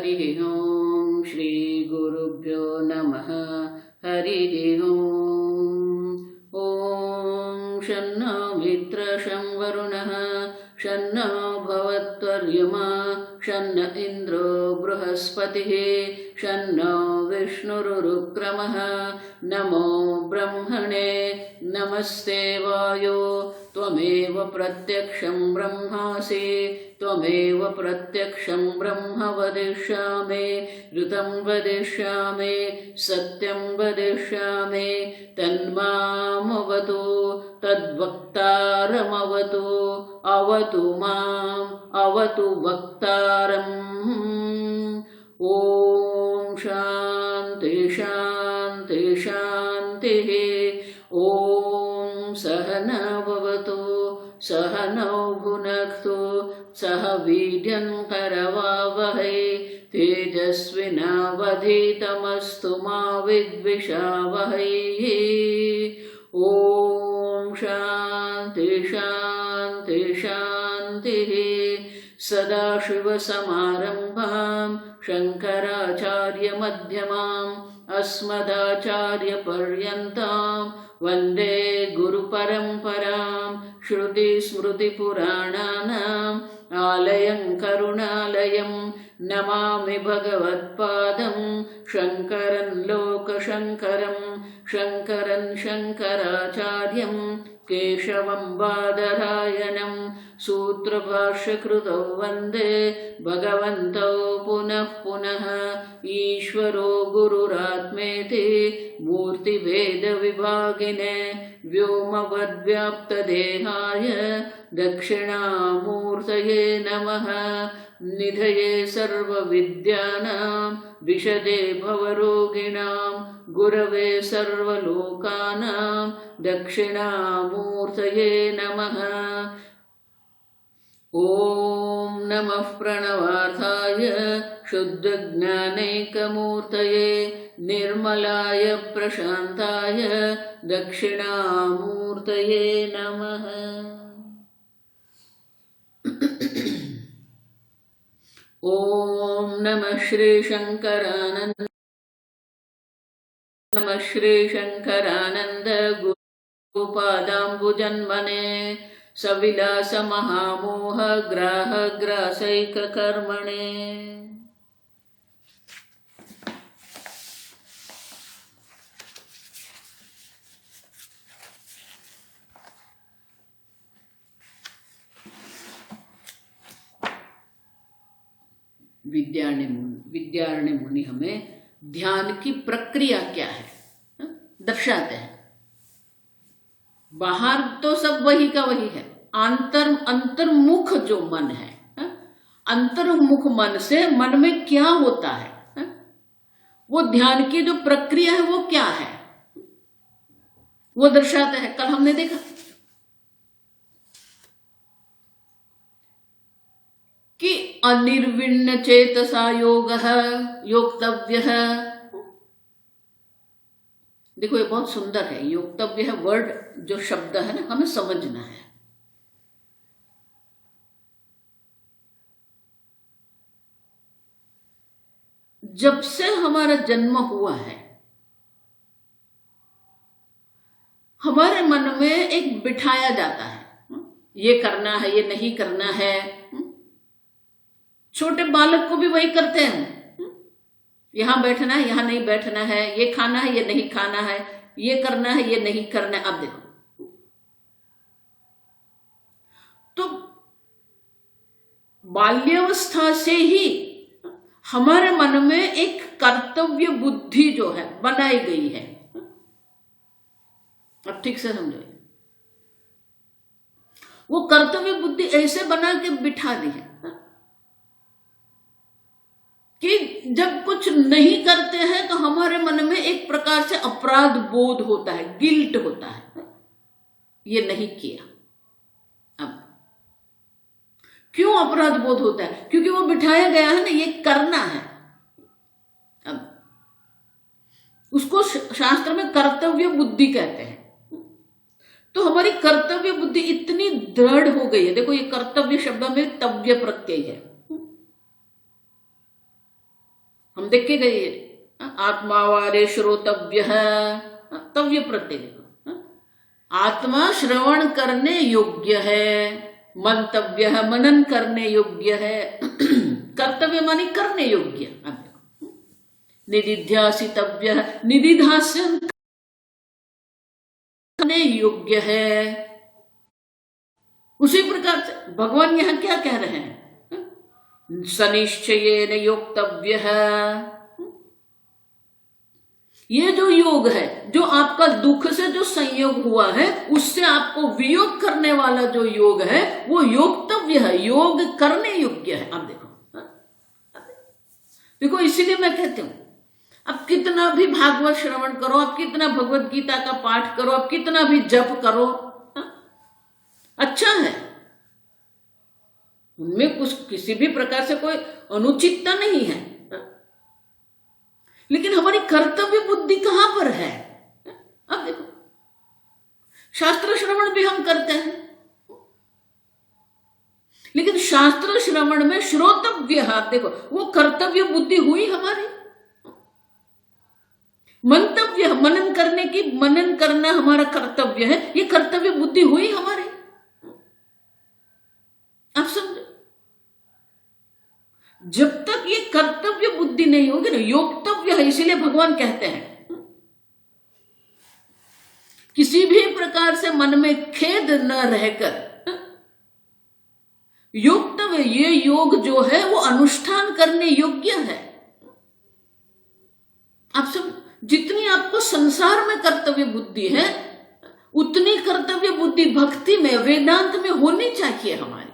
हरिः ओं श्री गुरुभ्यो नमः। हरिः ओं। ॐ शन्नो मित्रः शं वरुणः शन्नो भवत्वर्यमा शन्न इन्द्रो बृहस्पतिः शन्नो विष्णुरुक्रमः। नमो ब्रह्मणे नमस्ते वायो त्वमेव प्रत्यक्षं ब्रह्मासि त्वमेव प्रत्यक्षं ब्रह्म वदिष्यामि ऋतं वदिष्यामि सत्यं वदिष्यामि तन्मामवतु तद्वक्तारमवतु अवतु माम् अवतु वक्तारम्। ॐ शान्ति शान्ति शान्तिः। ॐ सहना भवतु सहनौ भुनक्तु सह वीर्यं करवावहै तेजस्विनावधीतमस्तु मा विद्विषावहै। ॐ शान्ति शान्ति शान्तिः। सदाशिवसमारम्भां शङ्कराचार्यमध्यमाम् अस्मदाचार्यपर्यन्तां वन्दे गुरुपरम्परां। श्रुतिस्मृतिपुराणानाम् आलयं करुणालयं नमामि भगवत्पादं शङ्करं लोकशङ्करं शङ्करं शङ्कराचार्यं केशवं बादरायणं सूत्रभाष्यकृतौ वन्दे भगवन्तौ पुनः पुनः। ईश्वरो गुरुरात्मेति मूर्तिभेदविभागिने व्योमवद्व्याप्तदेहाय दक्षिणामूर्तये नमः। निधये सर्वविद्यानां विशदे भवरोगिणां गुरवे सर्वलोकानां दक्षिणामूर्तये नमः। ॐ नमः प्रणवार्थाय शुद्धज्ञानैकमूर्तये निर्मलाय प्रशान्ताय दक्षिणामूर्तये नमः। ॐ नमः श्रीशङ्करानन्द गुरुपादाम्बुजन्मने सविलासमहामोह ग्राहग्रासैककर्मणे। विद्यारण्य मुनि हमें ध्यान की प्रक्रिया क्या है दर्शाते हैं। बाहर तो सब वही का वही है, अंतर्मुख जो मन है, अंतर्मुख मन से मन में क्या होता है, वो ध्यान की जो प्रक्रिया है वो क्या है वो दर्शाते हैं। कल हमने देखा कि अनिर्विण्ण चेतसा योगः योक्तव्यः। देखो ये बहुत सुंदर है, योक्तव्य है वर्ड जो शब्द है ना, हमें समझना है। जब से हमारा जन्म हुआ है हमारे मन में एक बिठाया जाता है, ये करना है ये नहीं करना है। छोटे बालक को भी वही करते हैं, यहां बैठना है यहां नहीं बैठना है, ये खाना है ये नहीं खाना है, ये करना है ये नहीं करना है। अब देखो तो बाल्यावस्था से ही हमारे मन में एक कर्तव्य बुद्धि जो है बनाई गई है। अब ठीक से समझो, वो कर्तव्य बुद्धि ऐसे बना के बिठा दी है कि जब कुछ नहीं करते हैं तो हमारे मन में एक प्रकार से अपराध बोध होता है, गिल्ट होता है, ये नहीं किया। अब क्यों अपराध बोध होता है? क्योंकि वो बिठाया गया है ना, ये करना है। अब उसको शास्त्र में कर्तव्य बुद्धि कहते हैं। तो हमारी कर्तव्य बुद्धि इतनी दृढ़ हो गई है। देखो ये कर्तव्य शब्द में तव्य प्रत्यय है, हम देख के गए आत्मावारे श्रोतव्य तव्य प्रत्यय देखो, आत्मा श्रवण करने योग्य है, मंतव्य है मनन करने योग्य है, कर्तव्य मानी करने योग्य। अब देखो निदिध्यासितव्य निदिध्यासन करने योग्य है। उसी प्रकार से भगवान यहां क्या कह रहे हैं, सनिश्चयेन योक्तव्य है। ये जो योग है, जो आपका दुख से जो संयोग हुआ है उससे आपको वियोग करने वाला जो योग है वो योक्तव्य है, योग करने योग्य है। अब देखो देखो, इसीलिए मैं कहती हूं आप कितना भी भागवत श्रवण करो, आप कितना भगवत गीता का पाठ करो, आप कितना भी जप करो, अच्छा है, उनमें कुछ किसी भी प्रकार से कोई अनुचितता नहीं है, लेकिन हमारी कर्तव्य बुद्धि कहां पर है। अब देखो शास्त्र श्रवण भी हम करते हैं, लेकिन शास्त्र श्रवण में श्रोतव्य, आप देखो वो कर्तव्य बुद्धि हुई हमारी। मंतव्य मनन करने की, मनन करना हमारा कर्तव्य है, ये कर्तव्य बुद्धि हुई हमारी। आप समझो, जब तक ये कर्तव्य बुद्धि नहीं होगी ना, योक्तव्य है, इसीलिए भगवान कहते हैं किसी भी प्रकार से मन में खेद न रहकर योक्तव्य, ये योग जो है वो अनुष्ठान करने योग्य है। आप सब जितनी आपको संसार में कर्तव्य बुद्धि है उतनी कर्तव्य बुद्धि भक्ति में, वेदांत में होनी चाहिए हमारी।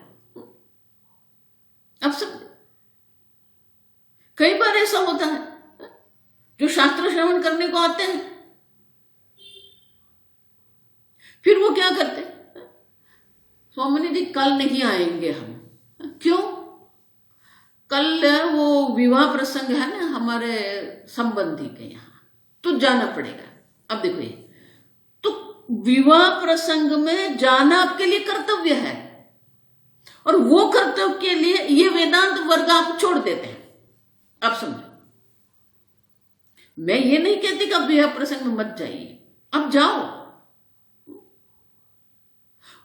अब सब कई बार ऐसा होता है जो शास्त्र श्रवण करने को आते हैं, फिर वो क्या करते, स्वामी जी कल नहीं आएंगे हम। क्यों? कल वो विवाह प्रसंग है ना हमारे संबंधी के यहाँ, तो जाना पड़ेगा। अब देखो ये तो विवाह प्रसंग में जाना आपके लिए कर्तव्य है, और वो कर्तव्य के लिए ये वेदांत वर्ग आप छोड़ देते हैं। आप समझो, मैं ये नहीं कहती कि आप विवाह प्रसंग में मत जाइए, अब जाओ,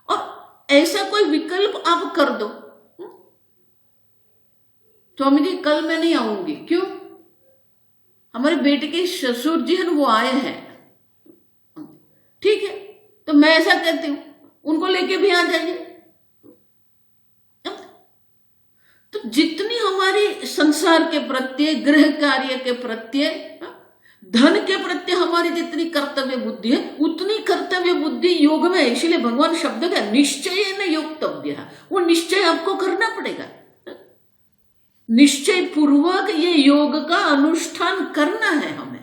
और ऐसा कोई विकल्प आप कर दो, स्वामी जी कल मैं नहीं आऊंगी। क्यों? हमारे बेटे के ससुर जी हैं वो आए हैं, ठीक है, तो मैं ऐसा कहती हूं उनको लेके भी आ जाइए। तो जितनी हमारी संसार के प्रत्यय, गृह कार्य के प्रत्यय, धन के प्रत्यय हमारी जितनी कर्तव्य बुद्धि है उतनी कर्तव्य बुद्धि योग में है। इसीलिए भगवान शब्द का निश्चय न योक्तव्य है, वो निश्चय आपको करना पड़ेगा, निश्चय पूर्वक ये योग का अनुष्ठान करना है हमें।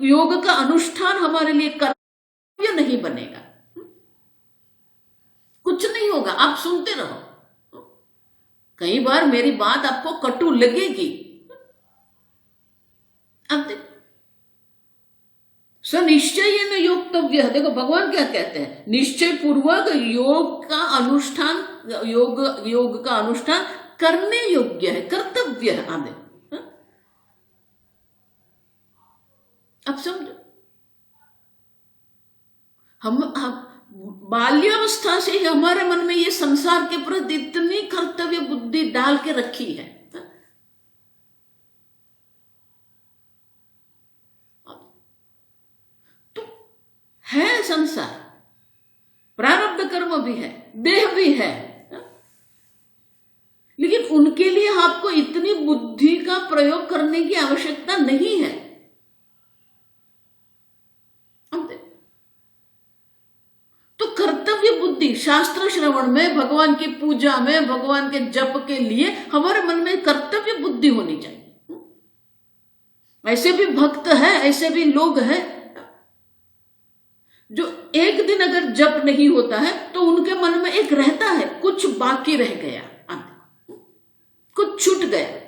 योग का अनुष्ठान हमारे लिए कर्तव्य नहीं बनेगा, कुछ नहीं होगा, आप सुनते रहो। कई बार मेरी बात आपको कटु लगेगी, अब देखो सनिश्चय न योक्तव्य, देखो भगवान क्या कहते हैं, निश्चय पूर्वक योग का अनुष्ठान, योग का अनुष्ठान करने योग्य है, कर्तव्य है। आप देखो, अब समझो, हम बाल्यावस्था से ही हमारे मन में ये संसार के प्रति इतनी कर्तव्य बुद्धि डाल के रखी है, तो है संसार, प्रारब्ध कर्म भी है, देह भी है, लेकिन उनके लिए आपको इतनी बुद्धि का प्रयोग करने की आवश्यकता नहीं है। तो कर्तव्य बुद्धि शास्त्र श्रवण में, भगवान की पूजा में, भगवान के जप के लिए हमारे मन में कर्तव्य बुद्धि होनी चाहिए। ऐसे भी भक्त हैं, ऐसे भी लोग हैं जो एक दिन अगर जप नहीं होता है तो उनके मन में एक रहता है, कुछ बाकी रह गया, कुछ छूट गया।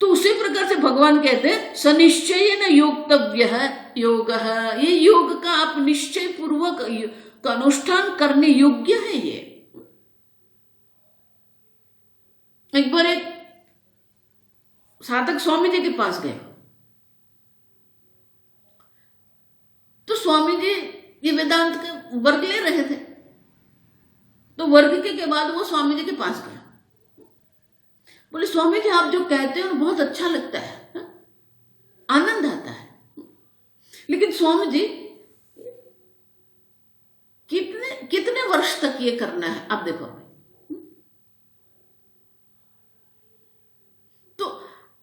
तो उसी प्रकार से भगवान कहते हैं सनिश्चय न योक्तव्य है योग है, ये योग का आप निश्चय पूर्वक का अनुष्ठान करने योग्य है। ये एक बार एक साधक स्वामी जी के पास गए, तो स्वामी जी ये वेदांत के वर्ग ले रहे थे, तो वर्ग के बाद वो स्वामी जी के पास गए। बोले स्वामी जी आप जो कहते हैं बहुत अच्छा लगता है, आनंद आता है, लेकिन स्वामी जी कितने कितने वर्ष तक ये करना है? आप देखो, तो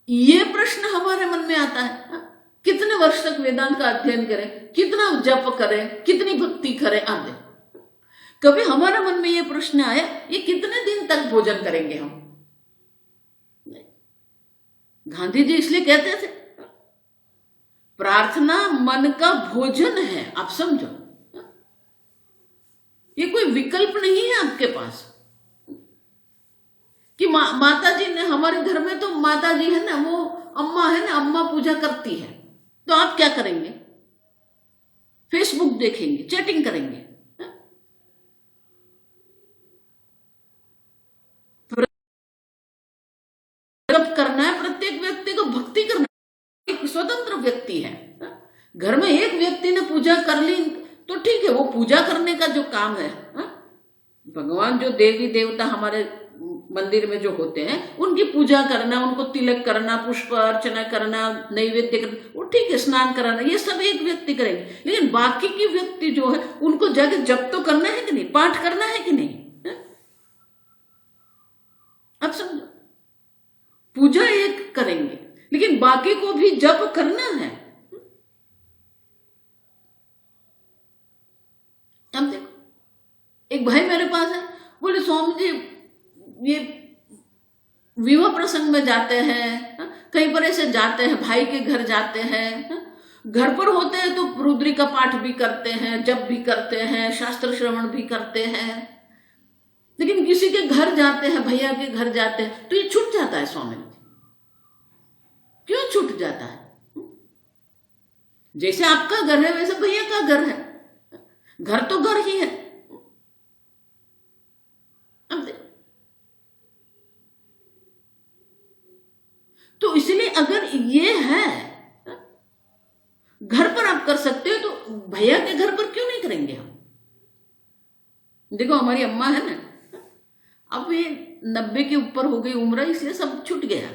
ये प्रश्न हमारे मन में आता है, कितने वर्ष तक वेदांत का अध्ययन करें, कितना जप करें, कितनी भक्ति करें? आप देखो, कभी हमारे मन में ये प्रश्न आया ये कितने दिन तक भोजन करेंगे हम? गांधी जी इसलिए कहते थे प्रार्थना मन का भोजन है। आप समझो, ये कोई विकल्प नहीं है आपके पास कि माता जी ने, हमारे घर में तो माता जी है ना, वो अम्मा है ना, अम्मा पूजा करती है, तो आप क्या करेंगे? फेसबुक देखेंगे, चैटिंग करेंगे। करना है प्रत्येक व्यक्ति को, भक्ति करना है, एक स्वतंत्र व्यक्ति है। घर में एक व्यक्ति ने पूजा कर ली तो ठीक है, वो पूजा करने का जो काम है, भगवान जो देवी देवता हमारे मंदिर में जो होते हैं उनकी पूजा करना, उनको तिलक करना, पुष्प अर्चना करना, नैवेद्य करना, वो ठीक है, स्नान कराना, ये सब एक व्यक्ति करेंगे। लेकिन बाकी की व्यक्ति जो है उनको जाके जप तो करना है कि नहीं, पाठ करना है कि नहीं? अब समझो, पूजा एक करेंगे लेकिन बाकी को भी जप करना है। अब देखो, एक भाई मेरे पास है, बोले स्वामी जी ये विवाह प्रसंग में जाते हैं, कहीं पर ऐसे जाते हैं, भाई के घर जाते हैं, घर पर होते हैं तो रुद्री का पाठ भी करते हैं, जप भी करते हैं, शास्त्र श्रवण भी करते हैं, लेकिन किसी के घर जाते हैं, भैया के घर जाते हैं तो ये छूट जाता है। स्वामी जी क्यों छूट जाता है? जैसे आपका घर है वैसे भैया का घर है, घर तो घर ही है। अब देखो, तो इसलिए अगर ये है घर पर आप कर सकते हो तो भैया के घर पर क्यों नहीं करेंगे हम? देखो हमारी अम्मा है ना, अब ये 90 के ऊपर हो गई उम्र, इसलिए सब छूट गया।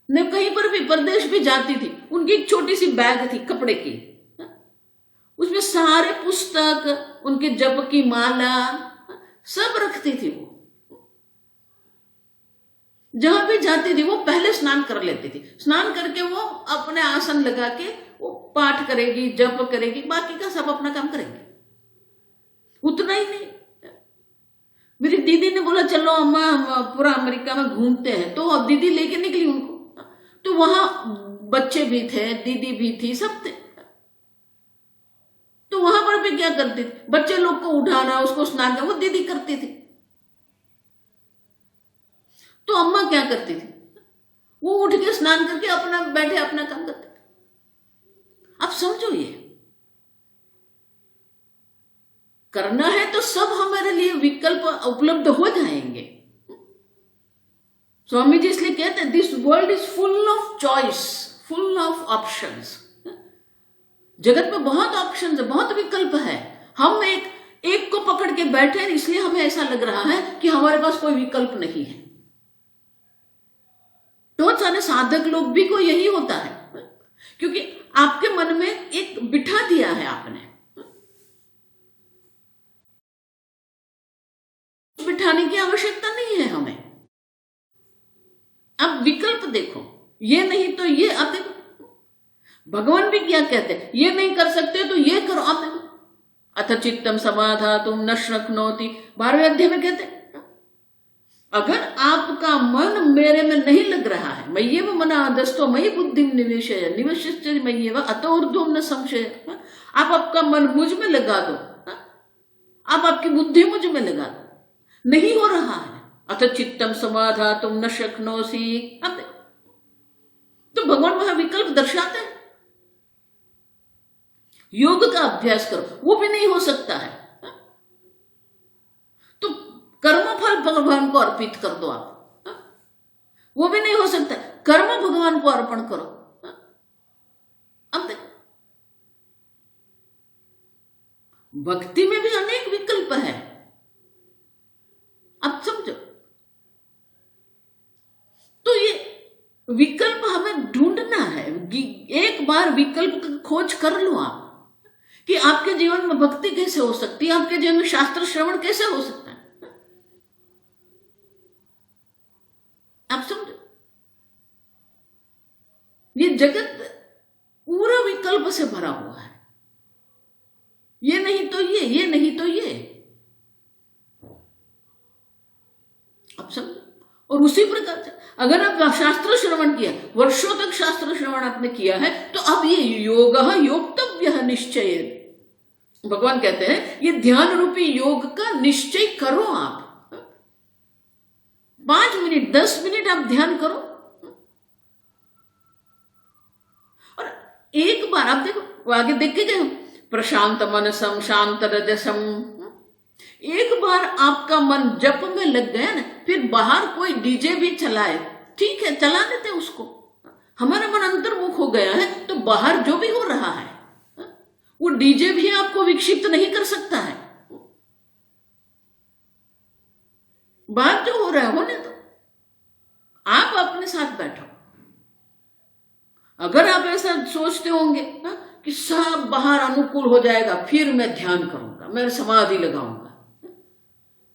न कहीं पर भी प्रदेश भी जाती थी, उनकी एक छोटी सी बैग थी कपड़े की, उसमें सारे पुस्तक, उनके जप की माला सब रखती थी। वो जहां भी जाती थी वो पहले स्नान कर लेती थी, स्नान करके वो अपने आसन लगा के वो पाठ करेगी, जप करेगी, बाकी का सब अपना काम करेंगे। उतना ही नहीं, मेरी दीदी ने बोला चलो अम्मा पूरा अमेरिका में घूमते हैं, तो अब दीदी लेके निकली उनको, तो वहां बच्चे भी थे, दीदी भी थी, सब थे। तो वहां पर भी क्या करती थी, बच्चे लोग को उठाना, उसको स्नान करना, वो दीदी करती थी। तो अम्मा क्या करती थी, वो उठ के स्नान करके अपना बैठे अपना काम करते थे। अब समझो, ये करना है तो सब हमारे लिए विकल्प उपलब्ध हो जाएंगे। स्वामी जी इसलिए कहते हैं this world is full of choice, full of options. जगत में बहुत ऑप्शंस है, बहुत विकल्प है। हम एक को पकड़ के बैठे हैं, इसलिए हमें ऐसा लग रहा है कि हमारे पास कोई विकल्प नहीं है। बहुत सारे साधक लोग भी को यही होता है, क्योंकि आपके मन में एक बिठा दिया है आपने, बिठाने की आवश्यकता नहीं है हमें। अब विकल्प देखो, ये नहीं तो ये। अब देखो भगवान भी क्या कहते हैं, ये नहीं कर सकते तो ये करो। आप देखो, अथ चित्तम समाधातुम न शक्नोति, 12वें अध्याय में कहते हैं अगर आपका मन मेरे में नहीं लग रहा है, मय्येव मनाधस्तो मयि बुद्धिम निवेशय निवेशय मय्येव अतो ऊर्ध्वं न संशय, आप आपका मन मुझ में लगा दो, आप आपकी बुद्धि मुझ में लगा दो, नहीं हो रहा है। अथ चित्तम समाधातुम न शक्नोसि। अब देखो, तो भगवान वहां विकल्प दर्शाते हैं। योग का अभ्यास करो, वो भी नहीं हो सकता है, तो कर्म फल भगवान को अर्पित कर दो आप, वो भी नहीं हो सकता। कर्म भगवान को अर्पण करो। अब देखो, भक्ति में भी अनेक विकल्प है। अब समझो, तो ये विकल्प हमें ढूंढना है। एक बार विकल्प की खोज कर लो आप कि आपके जीवन में भक्ति कैसे हो सकती है, आपके जीवन में शास्त्र श्रवण कैसे हो सकता है। आप समझो, ये जगत पूरा विकल्प से भरा हुआ है। ये नहीं तो ये नहीं तो ये। आप समझो, और उसी प्रकार से अगर आप शास्त्र श्रवण किया, वर्षों तक शास्त्र श्रवण आपने किया है, तो अब ये योग योक्तव्य निश्चय, भगवान कहते हैं ये ध्यान रूपी योग का निश्चय करो आप। 5 मिनट 10 मिनट आप ध्यान करो, और एक बार आप देखो, आगे देख के गए, प्रशांत मनसम शांत रजसम। एक बार आपका मन जप में लग गया ना, फिर बाहर कोई डीजे भी चलाए, ठीक है, चला देते उसको। हमारा मन अंतर्मुख हो गया है, तो बाहर जो भी हो रहा है वो डीजे भी आपको विक्षिप्त नहीं कर सकता है। बात जो हो रहा है होने दो, आप अपने साथ बैठो। अगर आप ऐसा सोचते होंगे कि सब बाहर अनुकूल हो जाएगा, फिर मैं ध्यान करूंगा, मैं समाधि लगाऊंगा।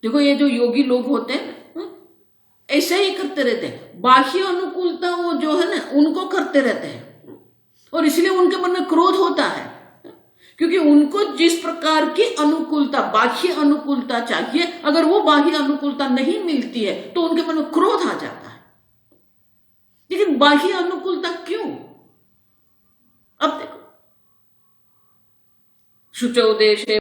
देखो, ये जो योगी लोग होते हैं ऐसे ही करते रहते हैं। बाह्य अनुकूलता वो जो है ना, उनको करते रहते हैं, और इसलिए उनके मन में क्रोध होता है, क्योंकि उनको जिस प्रकार की अनुकूलता, बाह्य अनुकूलता चाहिए, अगर वो बाह्य अनुकूलता नहीं मिलती है तो उनके मन में क्रोध आ जाता है। लेकिन बाह्य अनुकूलता क्यों? अब देखो, शुचो देशे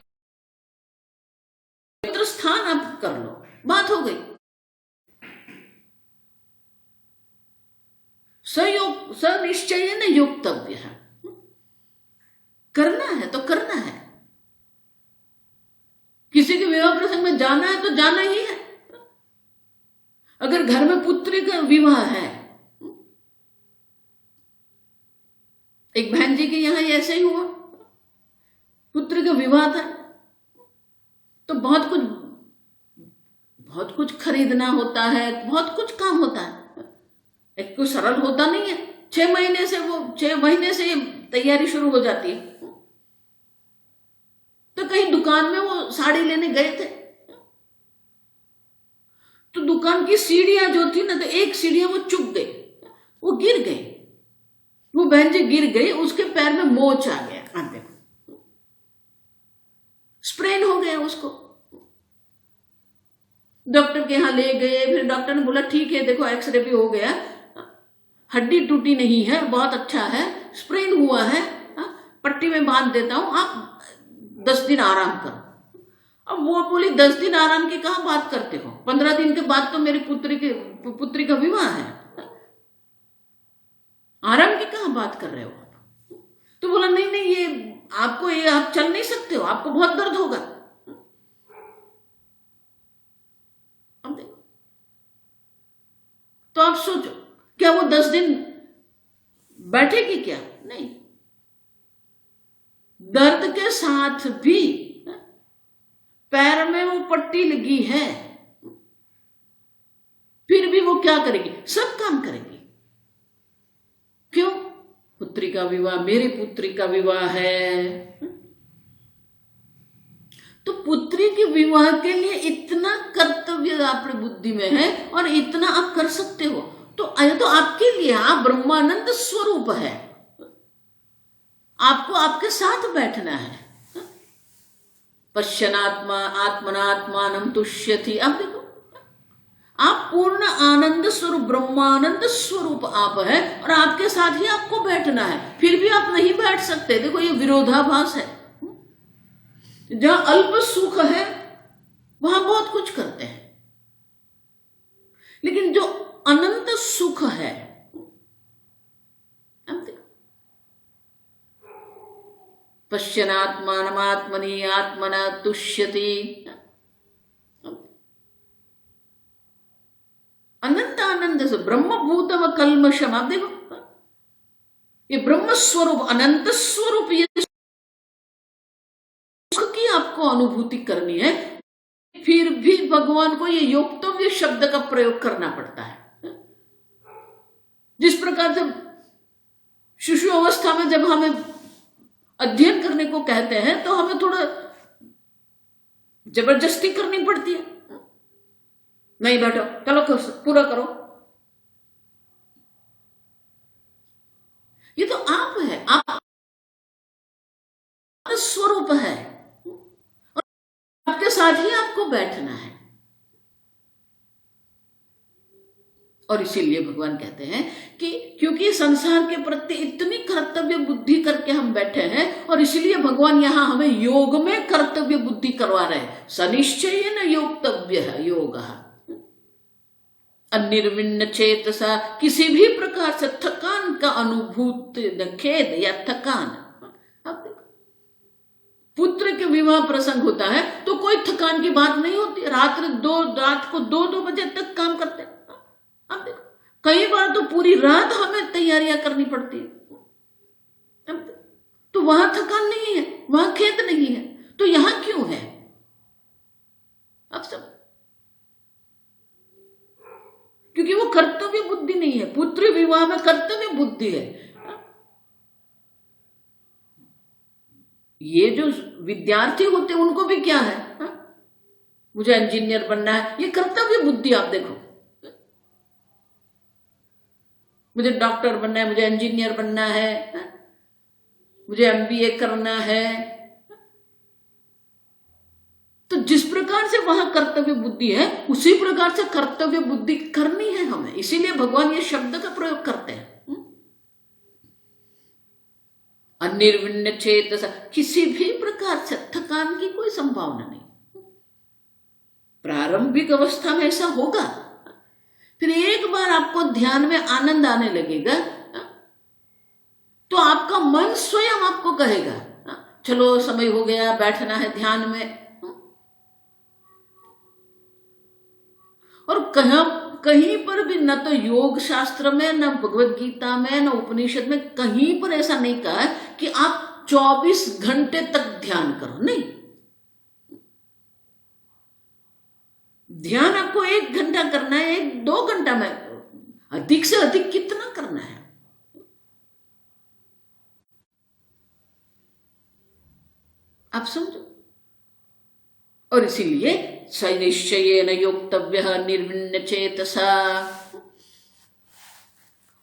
पवित्र स्थान आप कर लो, बात हो गई। सनिश्चय न योक्तव्य है, करना है तो करना है। किसी के विवाह प्रसंग में जाना है तो जाना ही है। अगर घर में पुत्री का विवाह है, एक बहन जी के यहां ऐसे ही हुआ, पुत्री का विवाह था, तो बहुत कुछ खरीदना होता है, बहुत कुछ काम होता है, एक कुछ सरल होता नहीं है। 6 महीने से तैयारी शुरू हो जाती है। तो कहीं दुकान में वो साड़ी लेने गए थे, तो दुकान की सीढ़ियां जो थी ना, तो एक सीढ़ियां वो चुक गई, वो गिर गई, वो बहन जी गिर गई, उसके पैर में मोच आ गया, देखो स्प्रेन हो गया उसको। डॉक्टर के यहां ले गए, फिर डॉक्टर ने बोला ठीक है, देखो एक्सरे भी हो गया, हड्डी टूटी नहीं है, बहुत अच्छा है, स्प्रेन हुआ है, पट्टी में बांध देता हूं, आप 10 दिन आराम करो। अब वो बोली 10 दिन आराम की कहां बात करते हो, 15 दिन के बाद तो मेरी पुत्री का विवाह है, आराम की कहां बात कर रहे हो आप? तो बोला नहीं, ये आप चल नहीं सकते हो, आपको बहुत दर्द होगा। अब देखो, तो आप सोचो, क्या वो 10 दिन बैठेगी? क्या नहीं, दर्द के साथ भी पैर में वो पट्टी लगी है, फिर भी वो क्या करेगी? सब काम करेगी। क्यों? पुत्री का विवाह, मेरी पुत्री का विवाह है। तो पुत्री के विवाह के लिए इतना कर्तव्य आपकी बुद्धि में है, और इतना आप कर सकते हो, तो आपके लिए, आप ब्रह्मानंद स्वरूप है, आपको आपके साथ बैठना है। पश्यनात्मा आत्मनात्मानं तुष्यति। अब देखो, आप पूर्ण आनंद स्वरूप, ब्रह्मानंद स्वरूप आप है, और आपके साथ ही आपको बैठना है, फिर भी आप नहीं बैठ सकते। देखो, ये विरोधाभास है। जहां अल्प सुख है वहां बहुत कुछ करते हैं, लेकिन जो अनंत सुख है, पश्यनात्मानमात्मनि आत्मना तुष्यति। अनंत आनंद से ब्रह्मभूतम कल्मषम। आप देखो ये ब्रह्म स्वरूप अनंत स्वरूप, ये सुख की आपको अनुभूति करनी है, फिर भी भगवान को ये योक्तव्य शब्द का प्रयोग करना पड़ता है। जिस प्रकार से शिशु अवस्था में जब हमें अध्ययन करने को कहते हैं तो हमें थोड़ा जबरदस्ती करनी पड़ती है, नहीं बैठो चलो पूरा करो। ये तो आप है, आप स्वरूप है और आपके साथ ही आपको बैठना है। और इसीलिए भगवान कहते हैं कि क्योंकि संसार के प्रति इतनी कर्तव्य बुद्धि करके हम बैठे हैं, और इसलिए भगवान यहां हमें योग में कर्तव्य बुद्धि करवा रहे हैं। सनिश्चयेन योक्तव्य है योग, अनिर्विण्ण चेतसा, किसी भी प्रकार से थकान का अनुभूति, खेद या थकान। पुत्र के विवाह प्रसंग होता है तो कोई थकान की बात नहीं होती, रात को 2-2 बजे तक काम करते हैं। अब देखो कई बार तो पूरी रात हमें तैयारियां करनी पड़ती है, तो वहां थकान नहीं है, वहां खेद नहीं है, तो यहां क्यों है? अब सब क्योंकि वो कर्तव्य बुद्धि नहीं है। पुत्र विवाह में कर्तव्य बुद्धि है। ये जो विद्यार्थी होते हैं उनको भी क्या है, मुझे इंजीनियर बनना है, ये कर्तव्य बुद्धि। आप देखो मुझे डॉक्टर बनना है, मुझे इंजीनियर बनना है, मुझे एमबीए करना है। तो जिस प्रकार से वहां कर्तव्य बुद्धि है उसी प्रकार से कर्तव्य बुद्धि करनी है हमें, इसीलिए भगवान ये शब्द का प्रयोग करते हैं। अनिर्विण्ण चेतसा, किसी भी प्रकार से थकान की कोई संभावना नहीं। प्रारंभिक अवस्था में ऐसा होगा, फिर एक बार आपको ध्यान में आनंद आने लगेगा तो आपका मन स्वयं आपको कहेगा चलो समय हो गया, बैठना है ध्यान में। और कहीं पर भी न तो योग शास्त्र में, न भगवत गीता में, न उपनिषद में कहीं पर ऐसा नहीं कहा है कि आप 24 घंटे तक ध्यान करो। नहीं, ध्यान आपको 1 घंटा करना है, 1-2 घंटा में, अधिक से अधिक कितना करना है। आप समझो। और इसीलिए सनिश्चयेन योक्तव्यः निर्विण्ण चेतसा,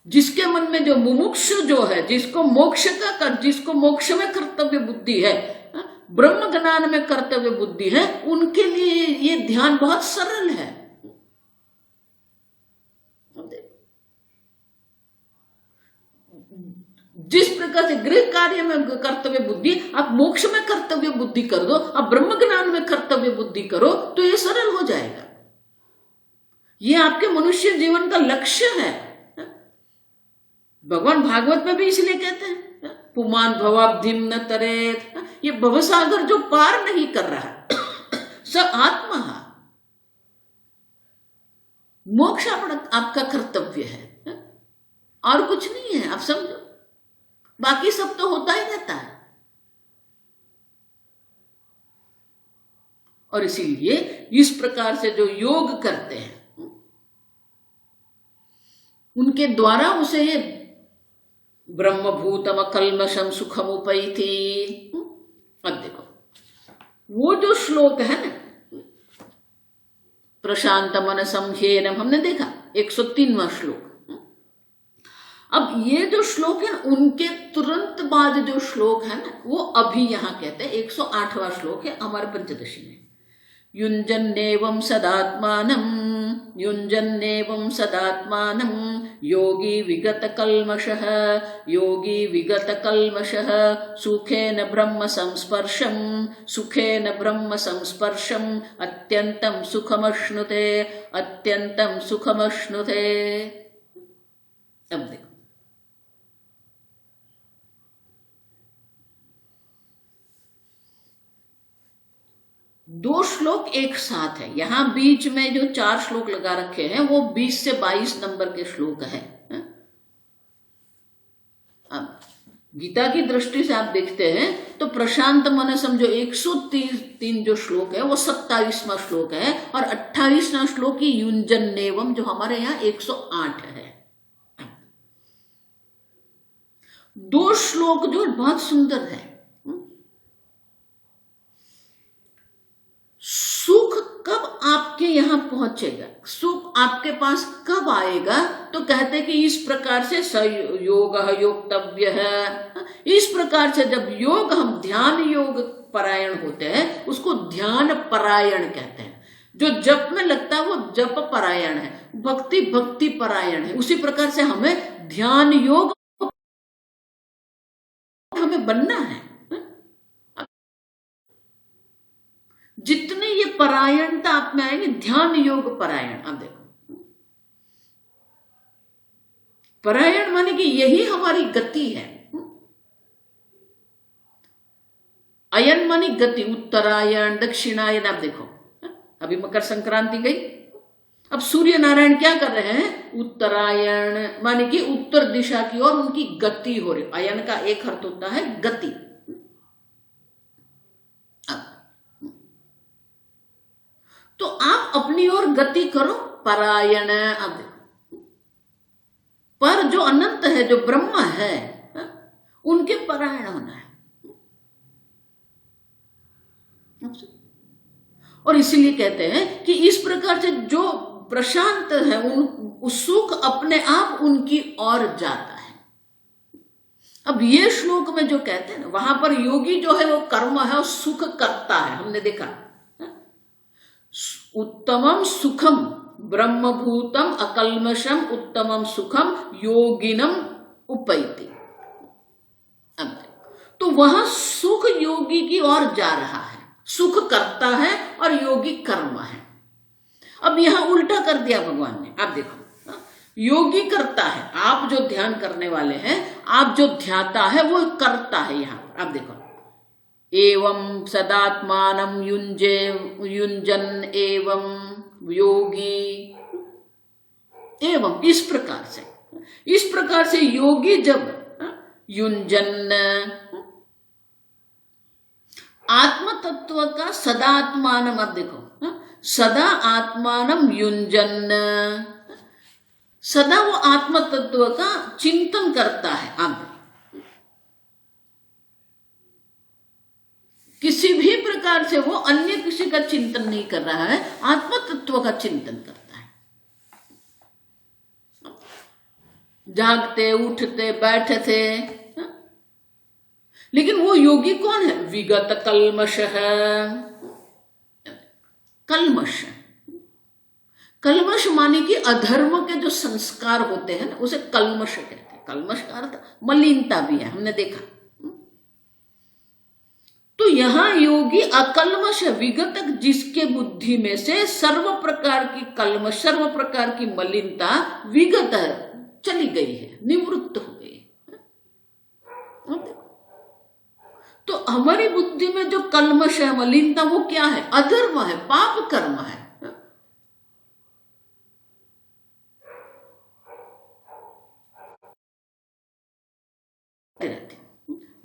जिसके मन में जो मुमुक्षु जो है, जिसको मोक्ष जिसको मोक्ष में कर्तव्य बुद्धि है, ब्रह्म ज्ञान में कर्तव्य बुद्धि है, उनके लिए ये ध्यान बहुत सरल है। जिस प्रकार से गृह कार्य में कर्तव्य बुद्धि, आप मोक्ष में कर्तव्य बुद्धि कर दो, आप ब्रह्म ज्ञान में कर्तव्य बुद्धि करो तो ये सरल हो जाएगा। ये आपके मनुष्य जीवन का लक्ष्य है। भगवान भागवत में भी इसलिए कहते हैं पुमान भवाब्धिम न तरेत, ये भवसागर जो पार नहीं कर रहा स आत्मा, मोक्ष आपका कर्तव्य है और कुछ नहीं है। आप समझो, बाकी सब तो होता ही रहता है। और इसीलिए इस प्रकार से जो योग करते हैं उनके द्वारा उसे ये ब्रह्मभूतम कल्मषम सुखम उपैति। अब देखो वो जो श्लोक है ना, प्रशांत मन संह्येनम, हमने देखा 103वां श्लोक। अब ये जो श्लोक है उनके तुरंत बाद जो श्लोक है ना, वो अभी यहां कहते हैं 108वां श्लोक है हमारे पंचदशी में। युञ्जन्नेवं सदात्मानं, युञ्जन्नेवं सदात्मानं योगी विगतकल्मषः, योगी विगतकल्मषः सुखेन ब्रह्म संस्पर्शं, सुखेन ब्रह्म संस्पर्शं अत्यन्तं सुखमश्नुते, अत्यन्तं सुखमश्नुते। अब देखो दो श्लोक एक साथ है। यहां बीच में जो 4 श्लोक लगा रखे हैं वो 20 से 22 नंबर के श्लोक है। अब गीता की दृष्टि से आप देखते हैं तो प्रशांत मन समझो 103 जो श्लोक है वो 27वां श्लोक है, और 28वां श्लोक ही युंजन्नेवम जो हमारे यहाँ 108 है। 2 श्लोक जो बहुत सुंदर है। सुख कब आपके यहां पहुंचेगा, सुख आपके पास कब आएगा, तो कहते कि इस प्रकार से योग योक्तव्य है। इस प्रकार से जब योग हम ध्यान योग परायण होते हैं उसको ध्यान परायण कहते हैं। जो जप में लगता है वो जप परायण है, भक्ति भक्ति परायण है। उसी प्रकार से हमें ध्यान योग हमें बनना है। जितने ये परायणता आप में आएंगे, ध्यान योग परायण। अब देखो परायण माने कि यही हमारी गति है। अयन माने गति, उत्तरायण दक्षिणायन। आप देखो अभी मकर संक्रांति गई, अब सूर्य नारायण क्या कर रहे हैं, उत्तरायण माने कि उत्तर दिशा की ओर उनकी गति हो रही। अयन का एक अर्थ होता है गति। तो आप अपनी ओर गति करो, परायण। अब देखो पर जो अनंत है, जो ब्रह्म है, उनके परायण होना है। और इसीलिए कहते हैं कि इस प्रकार से जो प्रशांत है उन सुख अपने आप उनकी ओर जाता है। अब ये श्लोक में जो कहते हैं ना, वहां पर योगी जो है वो कर्म है और सुख करता है। हमने देखा उत्तमम सुखम ब्रह्मभूतम अकल्मषम उत्तमम सुखम योगिनम उपैति। तो वहां सुख योगी की ओर जा रहा है, सुख करता है और योगी कर्म है। अब यहां उल्टा कर दिया भगवान ने। आप देखो योगी करता है, आप जो ध्यान करने वाले हैं, आप जो ध्याता है वो करता है। यहां आप देखो एवं सदात्मानं युंजन एवं योगी। एवं इस प्रकार से योगी जब युंजन आत्म तत्व का सदात्मानम। अब देखो सदा आत्मानम युंजन, सदा वो आत्म तत्व का चिंतन करता है। आप किसी भी प्रकार से वो अन्य किसी का चिंतन नहीं कर रहा है, आत्म तत्व का चिंतन करता है। जागते उठते बैठते, लेकिन वो योगी कौन है, विगत कल्मष है। कल्मष, कल्मष माने कि अधर्म के जो संस्कार होते हैं ना, उसे कल्मष कहते हैं। कल्मष का अर्थ मलिनता भी है, हमने देखा। तो यहां योगी अकल्मष विगत, जिसके बुद्धि में से सर्व प्रकार की कल्मष, सर्व प्रकार की मलिनता विगत है, चली गई है, निवृत्त हो गई। तो हमारी बुद्धि में जो कल्मष है, मलिनता, वो क्या है, अधर्म है, पाप कर्म है।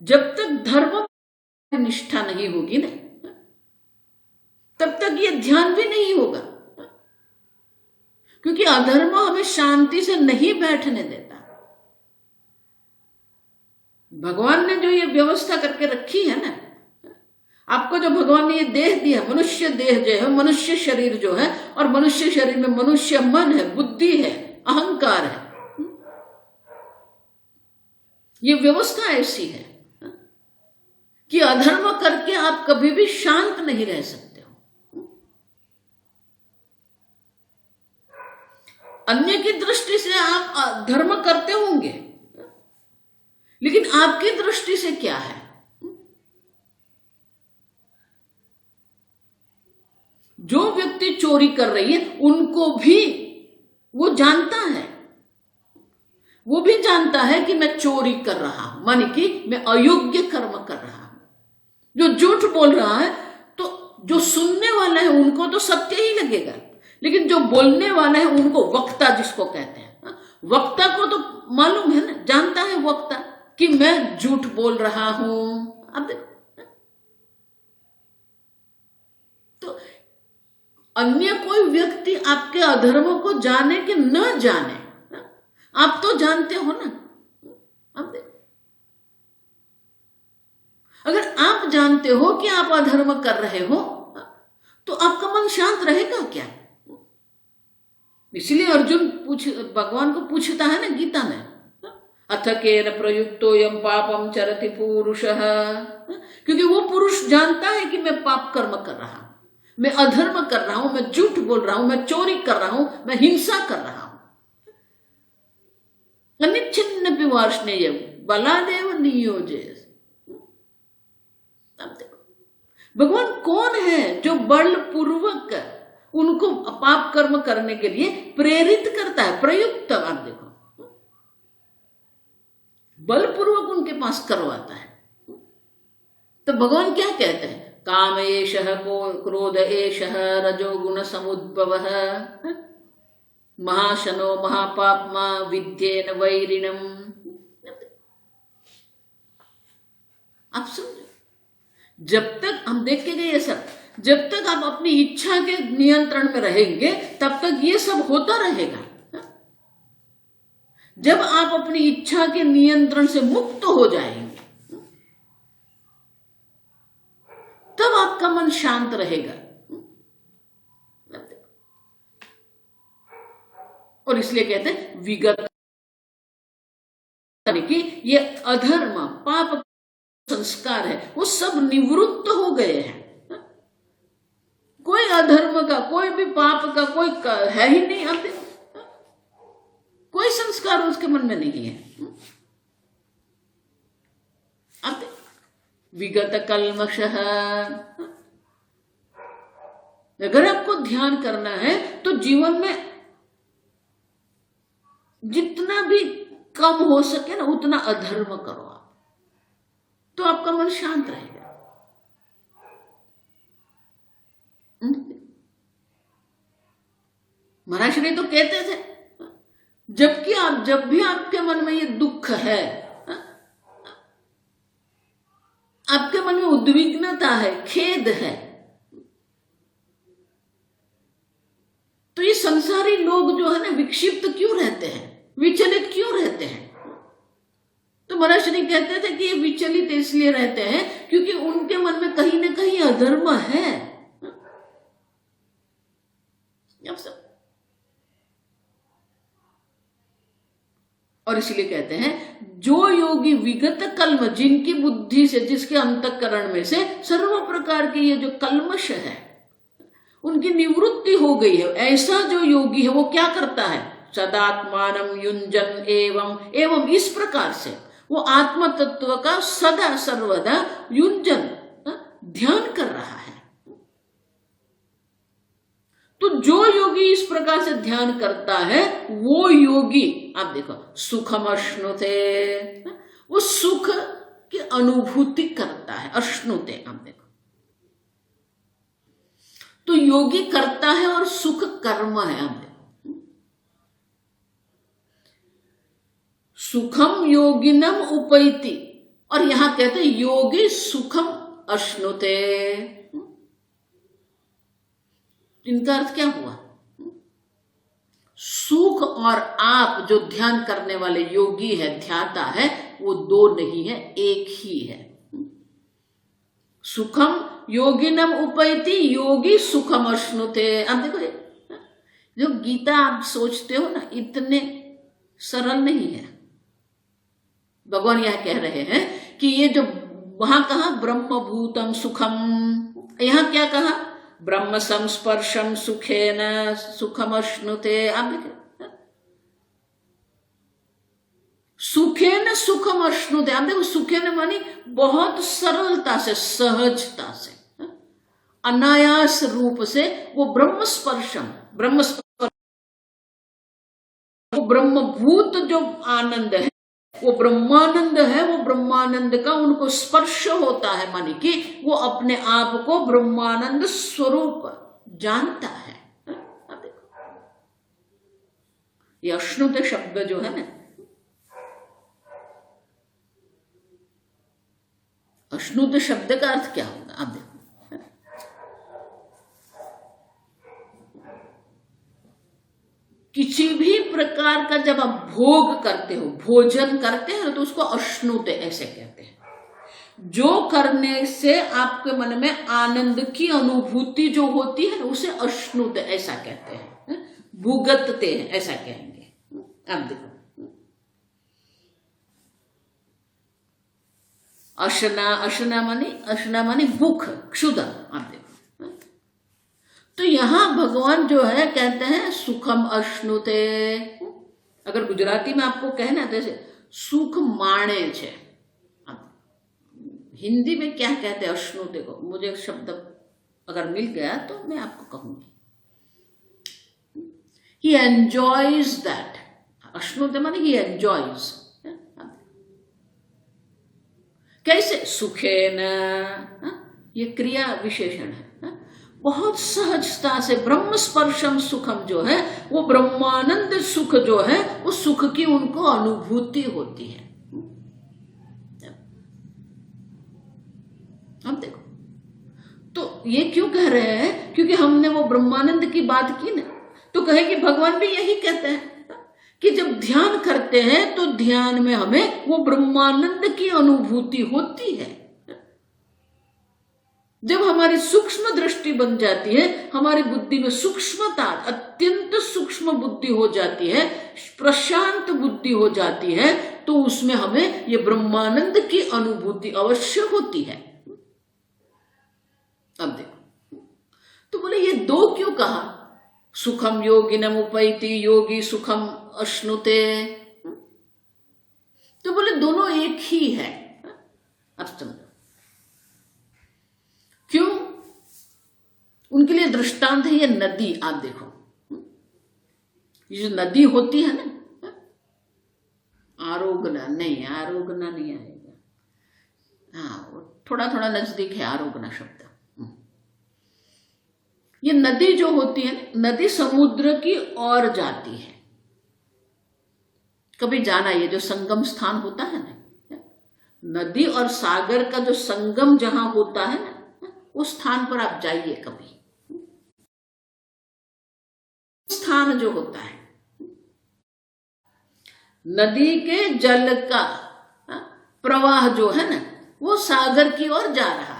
जब तक धर्म निष्ठा नहीं होगी ना, तब तक ये ध्यान भी नहीं होगा, क्योंकि अधर्म हमें शांति से नहीं बैठने देता। भगवान ने जो ये व्यवस्था करके रखी है ना, आपको जो भगवान ने ये देह दिया, मनुष्य देह जो है, मनुष्य शरीर जो है, और मनुष्य शरीर में मनुष्य मन है, बुद्धि है, अहंकार है। ये व्यवस्था ऐसी है कि अधर्म करके आप कभी भी शांत नहीं रह सकते हो। अन्य की दृष्टि से आप धर्म करते होंगे, लेकिन आपकी दृष्टि से क्या है? जो व्यक्ति चोरी कर रही है उनको भी वो जानता है, वो भी जानता है कि मैं चोरी कर रहा हूं, माने कि मैं अयोग्य कर्म कर रहा हूं। जो झूठ बोल रहा है तो जो सुनने वाला है उनको तो सत्य ही लगेगा, लेकिन जो बोलने वाला है उनको वक्ता जिसको कहते हैं, वक्ता को तो मालूम है ना, जानता है वक्ता कि मैं झूठ बोल रहा हूं। अब देखो, तो अन्य कोई व्यक्ति आपके अधर्म को जाने कि न जाने, आप तो जानते हो ना। अब देखो, अगर आप जानते हो कि आप अधर्म कर रहे हो तो आपका मन शांत रहेगा क्या? इसलिए अर्जुन भगवान को पूछता है ना गीता में, अथ केन प्रयुक्तोयम पापम चरति पुरुषः, क्योंकि वो पुरुष जानता है कि मैं पाप कर्म कर रहा हूं, मैं अधर्म कर रहा हूं, मैं झूठ बोल रहा हूं, मैं चोरी कर रहा हूं, मैं हिंसा कर रहा हूं। अनिच्छिन्न पिवार्ष्णेय बलादेव नियोजे। भगवान कौन है जो बलपूर्वक उनको पाप कर्म करने के लिए प्रेरित करता है, प्रयुक्त, आप देखो, बलपूर्वक उनके पास करवाता है। तो भगवान क्या कहते हैं, काम एषः क्रोध एषः रजोगुण समुद्भवः महाशनो महापाप्मा विद्येन वैरिणम। आप समझो, जब तक हम देख के गए सब, जब तक आप अपनी इच्छा के नियंत्रण में रहेंगे तब तक ये सब होता रहेगा। जब आप अपनी इच्छा के नियंत्रण से मुक्त हो जाएंगे तब आपका मन शांत रहेगा। और इसलिए कहते हैं विगत कि ये अधर्म पाप संस्कार है वो सब निवृत्त हो गए हैं। कोई अधर्म का, कोई भी पाप का कोई है ही नहीं, आप देखो, कोई संस्कार उसके मन में नहीं है। आप देखो, विगत कल्मषः। अगर आपको ध्यान करना है तो जीवन में जितना भी कम हो सके ना उतना अधर्म करो आप, तो आपका मन शांत रहेगा। महाराज श्री तो कहते थे, जबकि आप जब भी आपके मन में ये दुख है, आपके मन में उद्विग्नता है, खेद है, तो ये संसारी लोग जो है ना विक्षिप्त क्यों रहते हैं, विचलित क्यों रहते हैं? तो महाराज श्री कहते थे कि ये विचलित इसलिए रहते हैं क्योंकि उनके मन में कहीं ना कहीं अधर्म है। और इसलिए कहते हैं जो योगी विगत कल्म, जिनकी बुद्धि से, जिसके अंतःकरण में से सर्व प्रकार के ये जो कल्मश है उनकी निवृत्ति हो गई है, ऐसा जो योगी है वो क्या करता है, सदात्मानम युंजन एवं इस प्रकार से वो आत्म तत्व का सदा सर्वदा युंजन ध्यान कर रहा है। तो जो योगी इस प्रकार से ध्यान करता है वो योगी, आप देखो, सुखम अश्नुते, वो सुख की अनुभूति करता है, अश्नुते, आप देखो। तो योगी करता है और सुख कर्म है, आप देखो। सुखम योगिनम उपैति, और यहां कहते हैं योगी सुखम अश्नुते। इनका अर्थ क्या हुआ? सुख और आप जो ध्यान करने वाले योगी है, ध्याता है, वो दो नहीं है, एक ही है। सुखम योगिनम उपैति, योगी सुखम अश्नुते। अब देखो, जो गीता आप सोचते हो ना इतने सरल नहीं है। भगवान यह कह रहे हैं कि ये जो वहां कहा ब्रह्म भूतम सुखम, यहां क्या कहा, ब्रह्म संस्पर्शम सुखेन सुखम अश्नुते। आप देखिए, सुखेन सुखम अश्नुते। आप देखो, सुखेन मानी बहुत सरलता से, सहजता से, अनायास रूप से वो ब्रह्म स्पर्शम, वो ब्रह्मभूत जो आनंद है वो ब्रह्मानंद है, वो ब्रह्मानंद का उनको स्पर्श होता है, माने कि वो अपने आप को ब्रह्मानंद स्वरूप जानता है। अब देखो ये अश्नुत शब्द जो है ना, अश्नुत शब्द का अर्थ क्या होगा? आप देखो, किसी भी प्रकार का जब आप भोग करते हो, भोजन करते हो, तो उसको अश्नुत ऐसे कहते हैं। जो करने से आपके मन में आनंद की अनुभूति जो होती है उसे अश्नुत ऐसा कहते हैं, भुगतते हैं ऐसा कहेंगे। आप देखो, अशना मानी भूख, क्षुधा। आप देखो, तो यहां भगवान जो है कहते हैं सुखम अश्नुते। अगर गुजराती में आपको कहना तो ऐसे सुख माणे छे। हिंदी में क्या कहते हैं अश्नुते को? मुझे शब्द अगर मिल गया तो मैं आपको कहूंगी। ही एंजॉयज दैट। अश्नुते माने ही एंजॉयज। कैसे? सुखे न, ये क्रिया विशेषण है। बहुत सहजता से ब्रह्म स्पर्शम सुखम जो है वो ब्रह्मानंद सुख जो है वो सुख की उनको अनुभूति होती है। अब देखो, तो ये क्यों कह रहे हैं? क्योंकि हमने वो ब्रह्मानंद की बात की ना, तो कहे कि भगवान भी यही कहते हैं कि जब ध्यान करते हैं तो ध्यान में हमें वो ब्रह्मानंद की अनुभूति होती है। जब हमारी सूक्ष्म दृष्टि बन जाती है, हमारी बुद्धि में सूक्ष्मता, अत्यंत सूक्ष्म बुद्धि हो जाती है, प्रशांत बुद्धि हो जाती है, तो उसमें हमें ये ब्रह्मानंद की अनुभूति अवश्य होती है। अब देखो, तो बोले ये दो क्यों कहा? सुखम योगिनम उपैति, योगी सुखम अश्नुते। तो बोले दोनों एक ही है। अब समझो क्यों? उनके लिए दृष्टांत है ये नदी। आप देखो, ये जो नदी होती है ना, आरोगना नहीं, आरोगना नहीं आएगा, हाँ थोड़ा थोड़ा नजदीक है आरोगना शब्द। ये नदी जो होती है ना, नदी समुद्र की ओर जाती है। कभी जाना, ये जो संगम स्थान होता है ना, नदी और सागर का जो संगम जहां होता है ना, उस स्थान पर आप जाइए कभी। स्थान जो होता है, नदी के जल का प्रवाह जो है ना, वो सागर की ओर जा रहा है,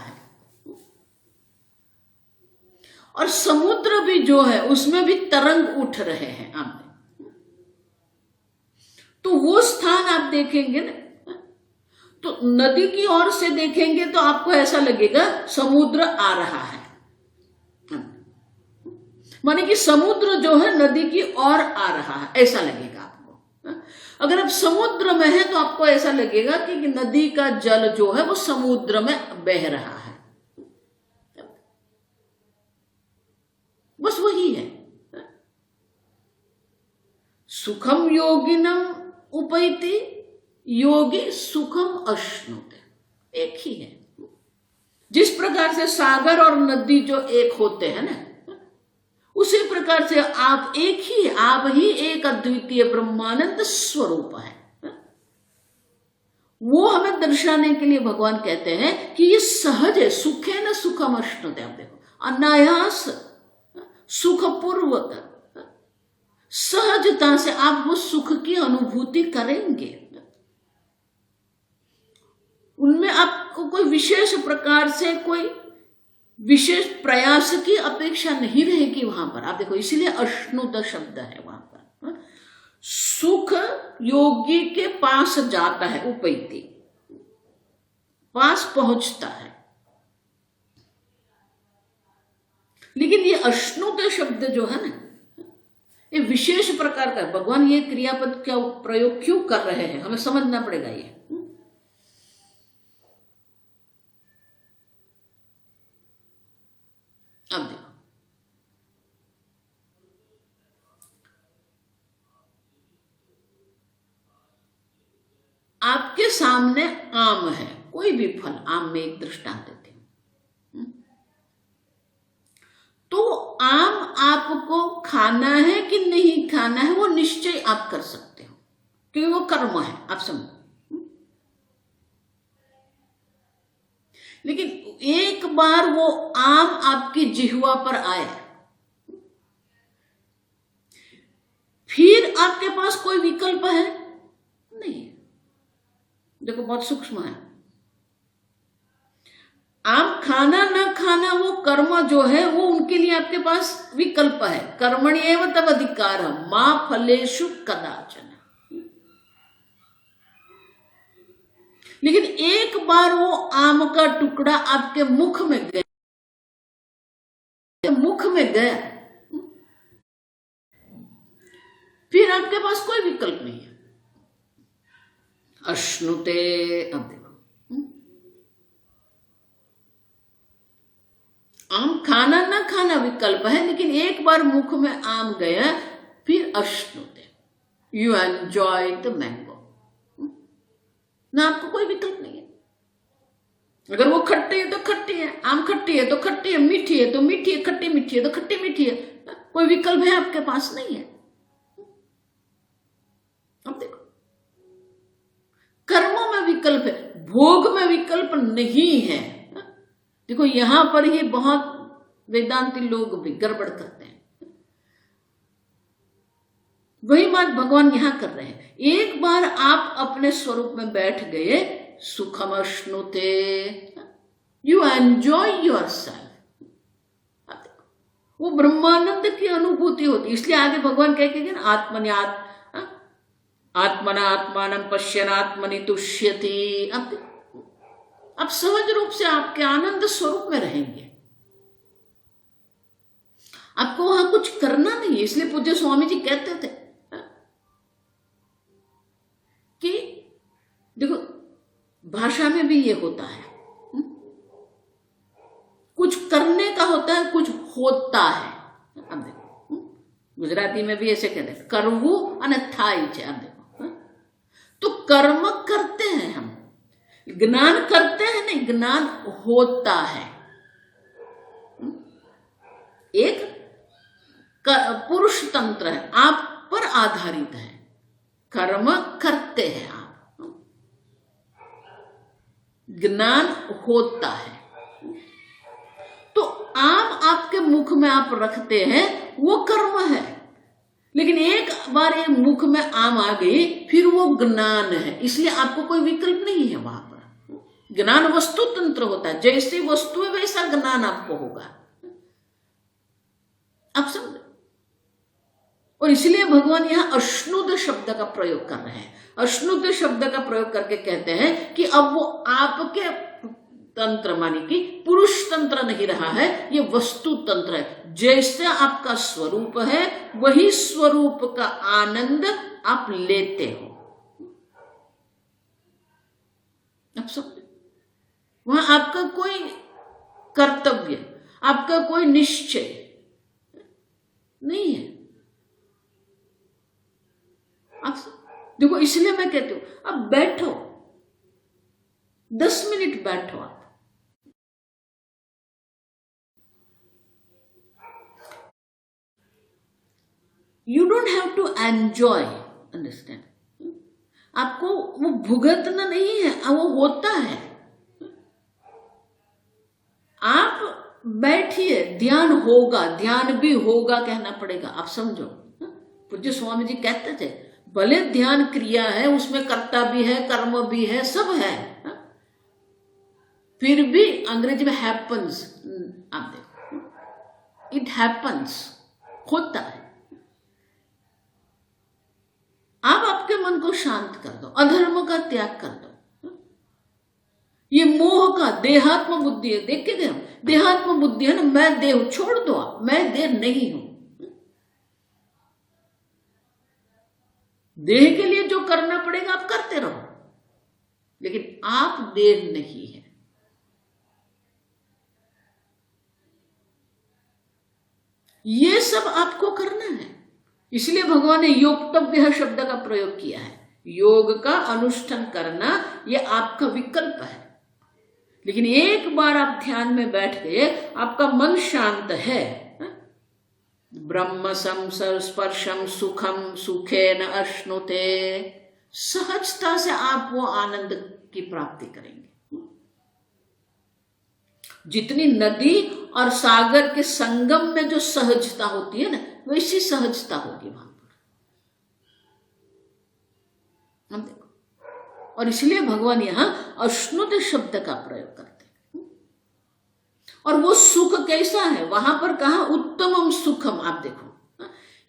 और समुद्र भी जो है उसमें भी तरंग उठ रहे हैं। आप तो वो स्थान आप देखेंगे ना, तो नदी की ओर से देखेंगे तो आपको ऐसा लगेगा समुद्र आ रहा है, माने कि समुद्र जो है नदी की ओर आ रहा है, ऐसा लगेगा आपको। अगर आप समुद्र में है तो आपको ऐसा लगेगा कि नदी का जल जो है वो समुद्र में बह रहा है। बस वही है। सुखम योगिनम उपैति, योगी सुखम अश्नुते, एक ही है। जिस प्रकार से सागर और नदी जो एक होते हैं ना, उसी प्रकार से आप एक ही, आप ही एक अद्वितीय ब्रह्मानंद स्वरूप है। वो हमें दर्शाने के लिए भगवान कहते हैं कि ये सहज है, सुखे न सुखम अश्नुते। आप देखो, अनायास सुखपूर्वक सहजता से आप वो सुख की अनुभूति करेंगे। उनमें आपको कोई विशेष प्रकार से कोई विशेष प्रयास की अपेक्षा नहीं रहेगी वहां पर। आप देखो, इसीलिए अश्नुत शब्द है वहां पर। सुख योगी के पास जाता है, उपैति, पास पहुंचता है। लेकिन ये अश्नुत शब्द जो है ना, ये विशेष प्रकार का, भगवान ये क्रियापद का प्रयोग क्यों कर रहे हैं हमें समझना पड़ेगा। ये अब देखो, आपके सामने आम है, कोई भी फल, आम में एक दृष्टांत देती हूं, तो आम आपको खाना है कि नहीं खाना है वो निश्चय आप कर सकते हो, क्योंकि वो कर्म है, आप समझो। लेकिन एक बार वो आम आपकी जिह्वा पर आए, फिर आपके पास कोई विकल्प है नहीं। देखो बहुत सूक्ष्म है, आम खाना ना खाना वो कर्म जो है वो उनके लिए आपके पास विकल्प है। कर्मण्येव तव अधिकारः मा फलेषु कदाचन। लेकिन एक बार वो आम का टुकड़ा आपके मुख में गया, फिर आपके पास कोई विकल्प नहीं है। अश्नुते, अब देखो आम खाना ना खाना विकल्प है, लेकिन एक बार मुख में आम गया फिर अश्नुते, यू एंजॉय द मैंगो, ना आपको कोई विकल्प नहीं है। अगर वो खट्टी है तो खट्टी है, आम खट्टी है तो खट्टी है, मीठी है तो मीठी है, खट्टी मीठी है तो खट्टी मीठी है, कोई विकल्प है आपके पास नहीं है। अब देखो कर्मों में विकल्प है, भोग में विकल्प नहीं है। देखो यहां पर ही बहुत वेदांती लोग भी गड़बड़ करते हैं। वही बात भगवान यहां कर रहे हैं। एक बार आप अपने स्वरूप में बैठ गए, सुखम अश्नुते, यू एंजॉय योर सेल्फ, वो ब्रह्मानंद की अनुभूति होती। इसलिए आगे भगवान कह के आत्मना आत्मानं पश्यन् आत्मनि तुष्यति। आप सहज रूप से आपके आनंद स्वरूप में रहेंगे, आपको वहां कुछ करना नहीं है। इसलिए पूज्य स्वामी जी कहते थे कि देखो भाषा में भी ये होता है, कुछ करने का होता है, कुछ होता है। अब देखो गुजराती में भी ऐसे कहते हैं, करवू अने थाई छे। अब देखो तो कर्म करते हैं हम, ज्ञान करते हैं नहीं, ज्ञान होता है। एक पुरुष तंत्र है, आप पर आधारित है, कर्म करते हैं आप, ज्ञान होता है। तो आम आपके मुख में आप रखते हैं, वो कर्म है। लेकिन एक बार एक मुख में आम आ गई, फिर वो ज्ञान है। इसलिए आपको कोई विकल्प नहीं है वहां पर। ज्ञान वस्तु तंत्र होता है, जैसी वस्तु है वैसा ज्ञान आपको होगा, आप समझो। और इसलिए भगवान यहां अश्नुत शब्द का प्रयोग कर रहे हैं। अश्नुत शब्द का प्रयोग करके कहते हैं कि अब वो आपके तंत्र मानी कि पुरुष तंत्र नहीं रहा है, ये वस्तु तंत्र है। जैसे आपका स्वरूप है वही स्वरूप का आनंद आप लेते हो। आप समझे, वहां आपका कोई कर्तव्य, आपका कोई निश्चय नहीं है। आप देखो, इसलिए मैं कहती हूं अब बैठो, 10 मिनट बैठो आप, you don't have to enjoy, understand. आपको वो भुगतना नहीं है, वो होता है। आप बैठिए, ध्यान होगा, ध्यान भी होगा कहना पड़ेगा, आप समझो। पूज्य स्वामी जी कहते थे भले ध्यान क्रिया है, उसमें कर्ता भी है, कर्म भी है, सब है, फिर भी अंग्रेजी में हैपन्स, आप देखो, इट हैपन्स, होता है। आप आपके मन को शांत कर दो, अधर्म का त्याग कर दो। ये मोह का देहात्म बुद्धि है, देख के गए, देहात्म बुद्धि है ना, मैं देह हूं, छोड़ दो आप, मैं देह नहीं हूं। देह के लिए जो करना पड़ेगा आप करते रहो, लेकिन आप देह नहीं है। ये सब आपको करना है। इसलिए भगवान ने योक्तव्य शब्द का प्रयोग किया है। योग का अनुष्ठान करना, ये आपका विकल्प है। लेकिन एक बार आप ध्यान में बैठ गए, आपका मन शांत है, ब्रह्म स्पर्शम सुखम सुखेन अश्नुते, सहजता से आप वो आनंद की प्राप्ति करेंगे। जितनी नदी और सागर के संगम में जो सहजता होती है ना, वैसी सहजता होगी वहां पर। हम देखो, और इसलिए भगवान यहां अश्नुत शब्द का प्रयोग करते हैं। और वो सुख कैसा है, वहां पर कहा उत्तमम सुखम। आप देखो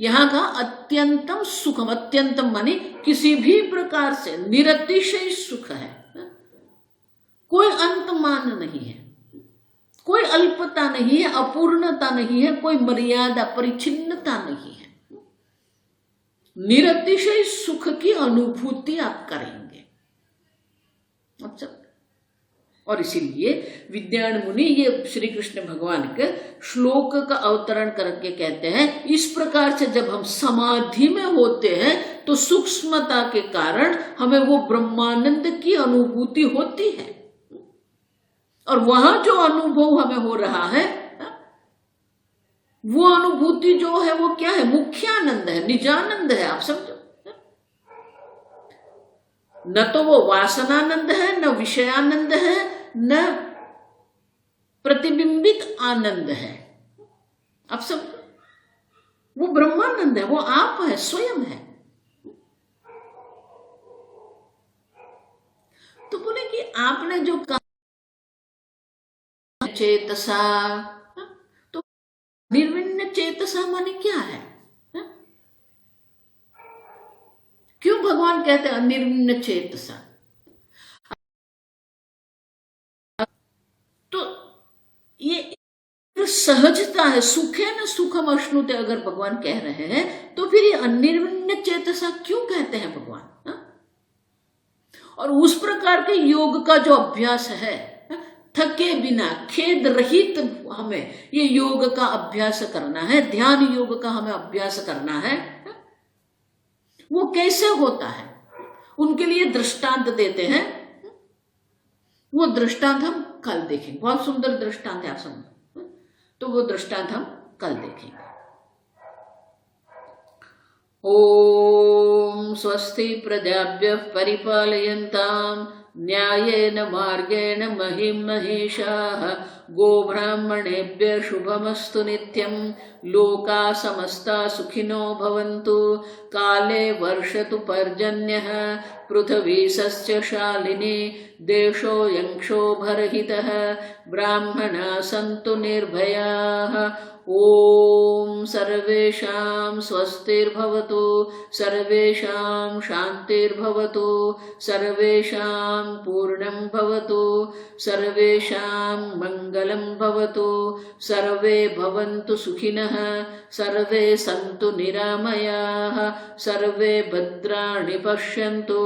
यहां कहा अत्यंतम सुखम, अत्यंतम माने किसी भी प्रकार से निरतिशय सुख है, कोई अंतमान नहीं है, कोई अल्पता नहीं है, अपूर्णता नहीं है, कोई मर्यादा परिच्छिन्नता नहीं है, निरतिशय सुख की अनुभूति आप करेंगे। अच्छा, और इसीलिए विद्यान मुनि ये श्री कृष्ण भगवान के श्लोक का अवतरण करके कहते हैं, इस प्रकार से जब हम समाधि में होते हैं तो सूक्ष्मता के कारण हमें वो ब्रह्मानंद की अनुभूति होती है। और वहां जो अनुभव हमें हो रहा है, वो अनुभूति जो है वो क्या है, मुख्यानंद है, निजानंद है। आप समझो, न तो वो वासनानंद है, न विषयानंद है, न प्रतिबिंबित आनंद है। आप समझो, वो ब्रह्मानंद है, वो आप है, स्वयं है। तो बोले कि आपने जो कहा चेतसा, तो निर्विण्ण चेतसा माने क्या है? क्यों भगवान कहते हैं निर्विण्ण चेतसा? तो ये जो सहजता है, सुखे न सुखम अश्नुते, अगर भगवान कह रहे हैं तो फिर ये अनिर्विण्ण चेतसा क्यों कहते हैं भगवान? और उस प्रकार के योग का जो अभ्यास है, थके बिना खेद रहित हमें ये योग का अभ्यास करना है, ध्यान योग का हमें अभ्यास करना है। वो कैसे होता है, उनके लिए दृष्टांत देते हैं। वो दृष्टांत हम कल देखेंगे, बहुत सुंदर दृष्टांत है, आप समझो, तो वो दृष्टांत हम कल देखेंगे। ओम स्वस्ति प्रजाभ्यः परिपालयन्ताम् न्यायेन मार्गेण महिं महिषाः गोब्राह्मणेभ्यः शुभमस्तु नित्यं लोकाः समस्ताः सुखिनो भवन्तु काले वर्षतु पर्जन्यः पृथिवी सस्यशालिनी देशोऽयं क्षोभरहितः ब्राह्मणाः सन्तु निर्भयाः। ओम सर्वेषां स्वस्तिर्भवतु सर्वेषां शान्तिर्भवतु सर्वेषां पूर्णं भवतु सर्वेषां मङ्गलं भवतु सर्वे भवन्तु सुखिनः सर्वे सन्तु निरामयाः सर्वे भद्राणि पश्यन्तु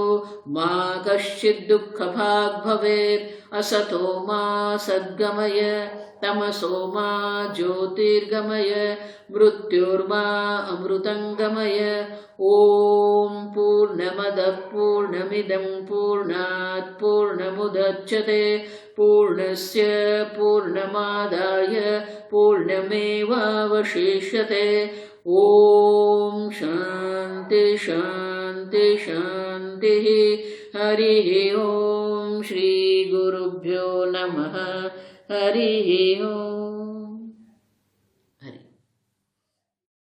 मा कश्चित् दुःखभाग् भवेत् असतो मा सद्गमय तमसो मा ज्योतिर्गमय मृत्युर्मा अमृतंगमय। ओम पूर्णमदः पूर्णमिदं पूर्णात् पूर्णमुदच्यते पूर्णस्य पूर्णमादाय पूर्णमेवावशिष्यते। ओम शांति शांति शांति। हरिः ओम। श्री गुरुभ्यो नमः। हरिः ओम।